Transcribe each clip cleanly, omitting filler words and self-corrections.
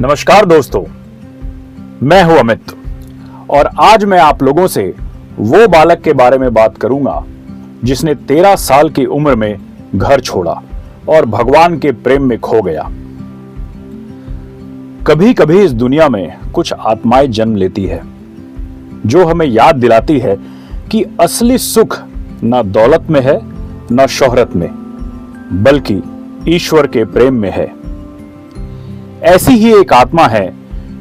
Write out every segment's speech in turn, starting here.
नमस्कार दोस्तों, मैं हूं अमित और आज मैं आप लोगों से वो बालक के बारे में बात करूंगा जिसने 13 साल की उम्र में घर छोड़ा और भगवान के प्रेम में खो गया। कभी कभी इस दुनिया में कुछ आत्माएं जन्म लेती है जो हमें याद दिलाती है कि असली सुख न दौलत में है न शोहरत में, बल्कि ईश्वर के प्रेम में है। ऐसी ही एक आत्मा है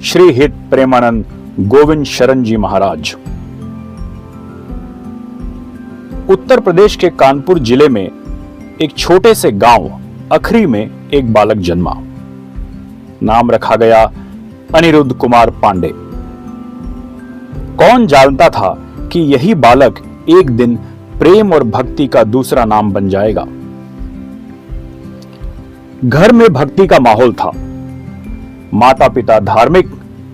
श्री हित प्रेमानंद गोविंद शरण जी महाराज। उत्तर प्रदेश के कानपुर जिले में एक छोटे से गांव अखरी में एक बालक जन्मा। नाम रखा गया अनिरुद्ध कुमार पांडे। कौन जानता था कि यही बालक एक दिन प्रेम और भक्ति का दूसरा नाम बन जाएगा। घर में भक्ति का माहौल था। माता पिता धार्मिक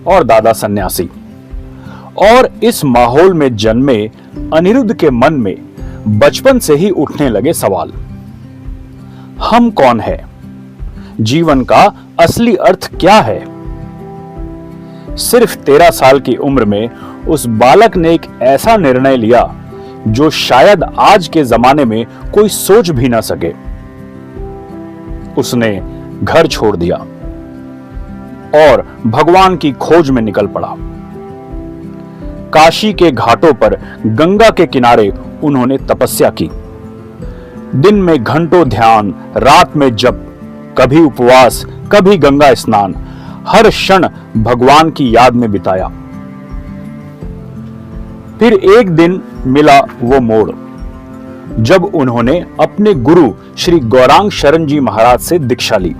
और दादा सन्यासी, और इस माहौल में जन्मे अनिरुद्ध के मन में बचपन से ही उठने लगे सवाल। हम कौन है? जीवन का असली अर्थ क्या है? सिर्फ 13 साल की उम्र में उस बालक ने एक ऐसा निर्णय लिया जो शायद आज के जमाने में कोई सोच भी ना सके। उसने घर छोड़ दिया और भगवान की खोज में निकल पड़ा। काशी के घाटों पर गंगा के किनारे उन्होंने तपस्या की। दिन में घंटों ध्यान, रात में जप, कभी उपवास, कभी गंगा स्नान, हर क्षण भगवान की याद में बिताया। फिर एक दिन मिला वो मोड़ जब उन्होंने अपने गुरु श्री गौरांग शरण जी महाराज से दीक्षा ली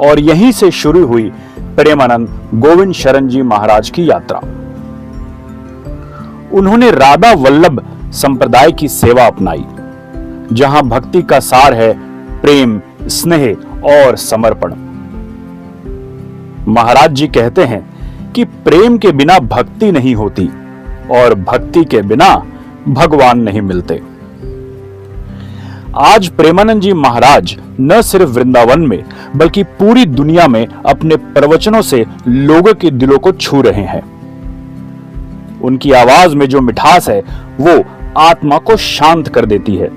और यहीं से शुरू हुई प्रेमानंद गोविंद शरण जी महाराज की यात्रा। उन्होंने राधा वल्लभ संप्रदाय की सेवा अपनाई, जहां भक्ति का सार है प्रेम, स्नेह और समर्पण। महाराज जी कहते हैं कि प्रेम के बिना भक्ति नहीं होती और भक्ति के बिना भगवान नहीं मिलते। आज प्रेमानंद जी महाराज न सिर्फ वृंदावन में बल्कि पूरी दुनिया में अपने प्रवचनों से लोगों के दिलों को छू रहे हैं। उनकी आवाज में जो मिठास है वो आत्मा को शांत कर देती है।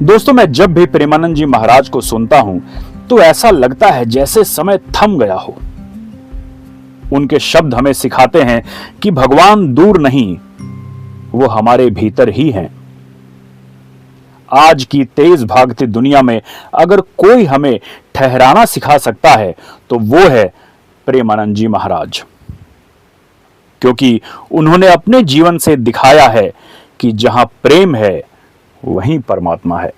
दोस्तों, मैं जब भी प्रेमानंद जी महाराज को सुनता हूं तो ऐसा लगता है जैसे समय थम गया हो। उनके शब्द हमें सिखाते हैं कि भगवान दूर नहीं, वो हमारे भीतर ही हैं। आज की तेज भागती दुनिया में अगर कोई हमें ठहराना सिखा सकता है तो वो है प्रेमानंद जी महाराज, क्योंकि उन्होंने अपने जीवन से दिखाया है कि जहां प्रेम है वहीं परमात्मा है।